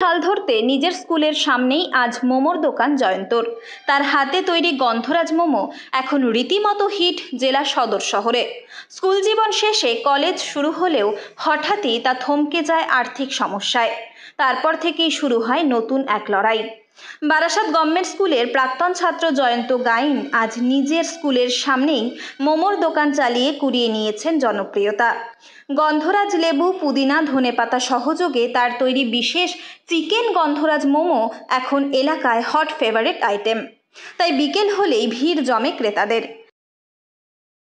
হাল ধরতে নিজের স্কুলের সামনেই আজ মোমোর দোকান জয়ন্তর। তার হাতে তৈরি গন্ধরাজ মোমো এখন রীতিমতো হিট জেলা সদর শহরে। স্কুল জীবন শেষে কলেজ শুরু হলেও হঠাৎই তা থমকে যায় আর্থিক সমস্যায়। তারপর থেকেই শুরু হয় নতুন এক লড়াই। বারাসাত গভর্নমেন্ট স্কুলের প্রাক্তন ছাত্র জয়ন্ত গাইন আজ নিজের স্কুলের সামনেই মোমোর দোকান চালিয়ে কুড়িয়ে নিয়েছেন জনপ্রিয়তা। গন্ধরাজ লেবু, পুদিনা, ধনেপাতা সহযোগে তার তৈরি বিশেষ চিকেন গন্ধরাজ মোমো এখন এলাকায় হট ফেভারিট আইটেম। তাই বিকেল হলেই ভিড় জমে ক্রেতাদের।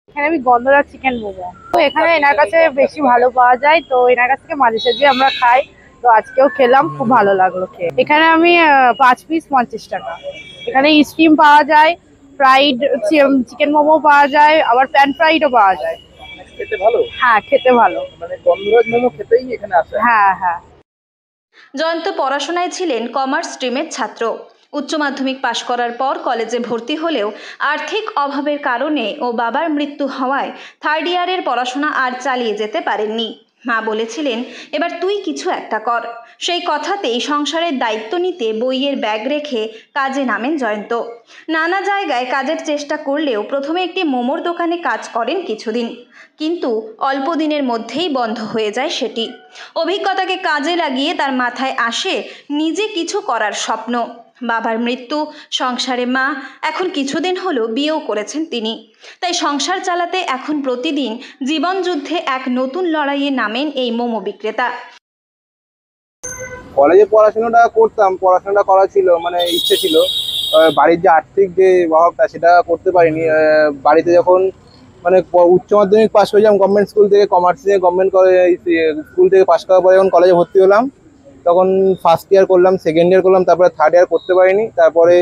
এখানে আমি গন্ধরাজ চিকেন মোমো, তো এখানে এনার কাছে বেশি ভালো পাওয়া যায়, তো এনার কাছ থেকে মাঝে সাঝে আমরা খাই। তো আজকেও খেলাম, খুব ভালো লাগলো খেয়ে। এখানে আমি 5 পিস 50 টাকা। এখানে স্টিম পাওয়া যায়, ফ্রাইড চিকেন মোমো পাওয়া যায়, আবার প্যান ফ্রাইডও পাওয়া যায়। খেতে ভালো? হ্যাঁ, খেতে ভালো। মানে গন্ধরাজ মোমো খেতেই এখানে আসে? হ্যাঁ হ্যাঁ। জয়ন্ত পড়াশোনায় ছিলেন কমার্স স্ট্রিমের ছাত্র। উচ্চ মাধ্যমিক পাশ করার পর কলেজে ভর্তি হলেও আর্থিক অভাবের কারণে ও বাবার মৃত্যু হওয়ায় থার্ড ইয়ারের পড়াশোনা আর চালিয়ে যেতে পারেননি। মা বলেছিলেন, এবার তুই কিছু একটা কর। সেই কথাতেই সংসারের দায়িত্ব নিতে বইয়ের ব্যাগ রেখে কাজে নামেন জয়ন্ত। নানা জায়গায় কাজের চেষ্টা করলেও প্রথমে একটি মোমোর দোকানে কাজ করেন কিছুদিন, কিন্তু অল্প দিনের মধ্যেই বন্ধ হয়ে যায় সেটি। অভিজ্ঞতাকে কাজে লাগিয়ে তার মাথায় আসে নিজে কিছু করার স্বপ্ন। বাবার মৃত্যু, সংসারে মা, এখন কিছুদিন হলো বিয়েও করেছেন তিনি। তাই সংসার চালাতে এখন প্রতিদিন জীবন যুদ্ধে এক নতুন লড়াইয়ে নামেন এই মোমো বিক্রেতা। কলেজে পড়াশোনাটা করতাম, পড়াশোনাটা করা ছিল, মানে ইচ্ছে ছিল। বাড়ির যে আর্থিক যে অভাবটা সেটা করতে পারিনি। বাড়িতে যখন মানে উচ্চ মাধ্যমিক পাশ করেছিলাম গভর্নমেন্ট স্কুল থেকে, কমার্স নিয়ে গভর্নমেন্ট স্কুল থেকে পাশ করার পরে যখন কলেজে ভর্তি হলাম, তখন ফার্স্ট ইয়ার করলাম, সেকেন্ড ইয়ার করলাম, তারপরে থার্ড ইয়ার করতে পারিনি। তারপরে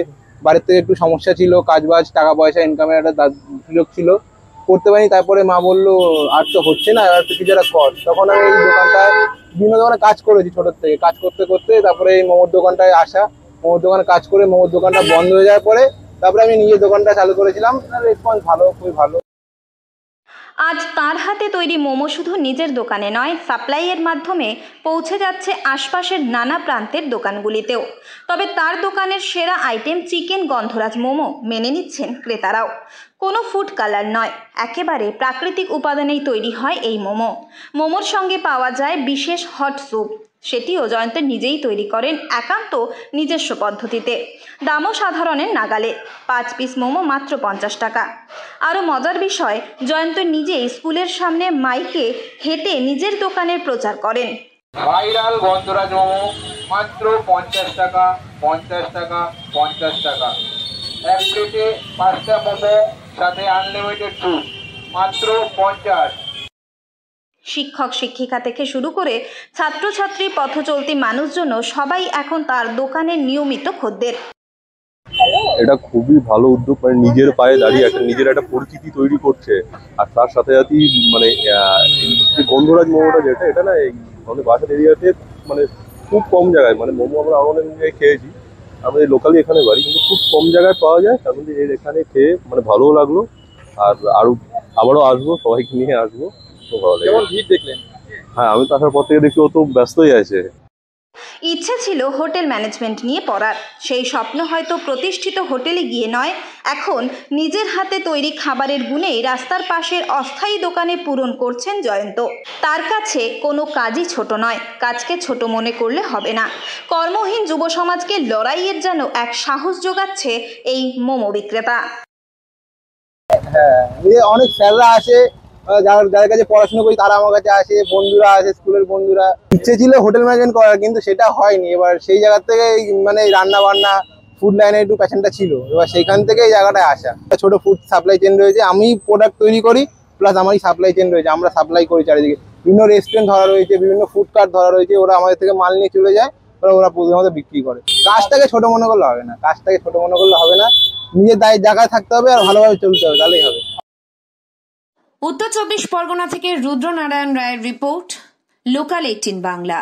বাড়ির থেকে একটু সমস্যা ছিল, কাজবাজ, টাকা পয়সা ইনকামের একটা সুযোগ ছিল, করতে পারিনি। তারপরে মা বললো আর তো হচ্ছে না, আর তো কিছু একটা কর। তখন আমি এই দোকানটায় বিভিন্ন দোকানে কাজ করেছি, ছোটোর থেকে কাজ করতে করতে তারপরে এই মোমোর দোকানটায় আসা। মোমোর দোকানে কাজ করে মোমোর দোকানটা বন্ধ হয়ে যাওয়ার পরে তারপরে আমি নিজের দোকানটা চালু করেছিলাম। রেসপন্স ভালো, খুবই ভালো। আজ তার হাতে তৈরি মোমো শুধু নিজের দোকানে নয়, সাপ্লাইয়ের মাধ্যমে পৌঁছে যাচ্ছে আশপাশের নানা প্রান্তের দোকানগুলিতেও। তবে তার দোকানের সেরা আইটেম চিকেন গন্ধরাজ মোমো মেনে নিচ্ছেন ক্রেতারাও। কোনো ফুড কালার নয়, একেবারে প্রাকৃতিক উপাদানেই তৈরি হয় এই মোমো। মোমোর সঙ্গে পাওয়া যায় বিশেষ হট স্যুপ, সেটিও জয়ন্ত নিজেই তৈরি করেন একান্ত নিজস্ব পদ্ধতিতে। দামও সাধারণের নাগালে, 5 পিস মোমো মাত্র 50 টাকা। আরও মজার বিষয়, জয়ন্ত নিজেই স্কুলের সামনে মাইকে হেঁটে নিজের দোকানের প্রচার করেন। ভাইরাল গন্ধরাজ মোমো মাত্র 50 টাকা, 50 টাকা, 50 টাকা। এক প্লেটে 5টা মোমো, সাথে আনলিমিটেড স্যুপ, মাত্র 50। শিক্ষক শিক্ষিকা থেকে শুরু করে ছাত্রছাত্রী, পথচলতি মানুষজন সবাই এখন তার দোকানের নিয়মিত খদ্দের। এটা খুবই ভালো উদ্যোগ, মানে নিজের পায়ে দাঁড়িয়ে নিজের একটা পরিচিতি তৈরি করছে। আর তার সাথে সাথে মানে গন্ধরাজ মোমোটা যেটা, এটা না এই আমাদের বাসার এরিয়াতে মানে খুব কম জায়গায়, মানে মোমো আমরা আরো অনেক জায়গায় খেয়েছি, আমাদের লোকালি এখানে বাড়ি, কিন্তু খুব কম জায়গায় পাওয়া যায়। তার মধ্যে এখানে খেয়ে মানে ভালোও লাগলো, আর আবারও আসবো, সবাইকে নিয়ে আসবো, খুব ভালো লাগে। ভিড় দেখলেন? হ্যাঁ, আমি তো আসার পর থেকে দেখছি ও তো ব্যস্তই আছে। ইচ্ছে ছিল হোটেল ম্যানেজমেন্ট নিয়ে পড়ার, সেই স্বপ্ন হয়তো প্রতিষ্ঠিত হোটেলে গিয়ে নয়, এখন নিজের হাতে তৈরি খাবারের গুণেই রাস্তার পাশের অস্থায়ী দোকানে পূরণ করছেন জয়ন্ত। তার কাছে কোনো কাজই ছোট নয়, কাজকে ছোট মনে করলে হবে না। কর্মহীন যুব সমাজকে লড়াইয়ের যেন এক সাহস যোগাচ্ছে এই মোমো বিক্রেতা। হ্যাঁ, অনেক স্যাররা আসে, যাদের কাছে পড়াশোনা করি তারা আমার কাছে আসে, বন্ধুরা আসে, স্কুলের বন্ধুরা। ইচ্ছে ছিল হোটেল ম্যানেজমেন্ট করার, কিন্তু সেটা হয়নি। এবার সেই জায়গা থেকে মানে রান্না বান্না, ফুড লাইনে একটু প্যাশনটা ছিল, এবার সেইখান থেকে এই জায়গাটায় আসা। ছোট ফুড সাপ্লাই চেন রয়েছে, আমি প্রোডাক্ট তৈরি করি, প্লাস আমারই সাপ্লাই চেন রয়েছে, আমরা সাপ্লাই করি চারিদিকে। বিভিন্ন রেস্টুরেন্ট ধরা রয়েছে, বিভিন্ন ফুড কার্ট ধরা রয়েছে, ওরা আমাদের থেকে মাল নিয়ে চলে যায়, ওরা প্রথমত বিক্রি করে। কাজটাকে ছোট মনে করলে হবে না, কাজটাকে ছোট মনে করলে হবে না, নিজের জায়গায় থাকতে হবে আর ভালোভাবে চলতে হবে, তাহলেই হবে। উত্তর 24 পরগনা থেকে রুদ্রনারায়ণ রায়ের রিপোর্ট, লোকাল 18 বাংলা।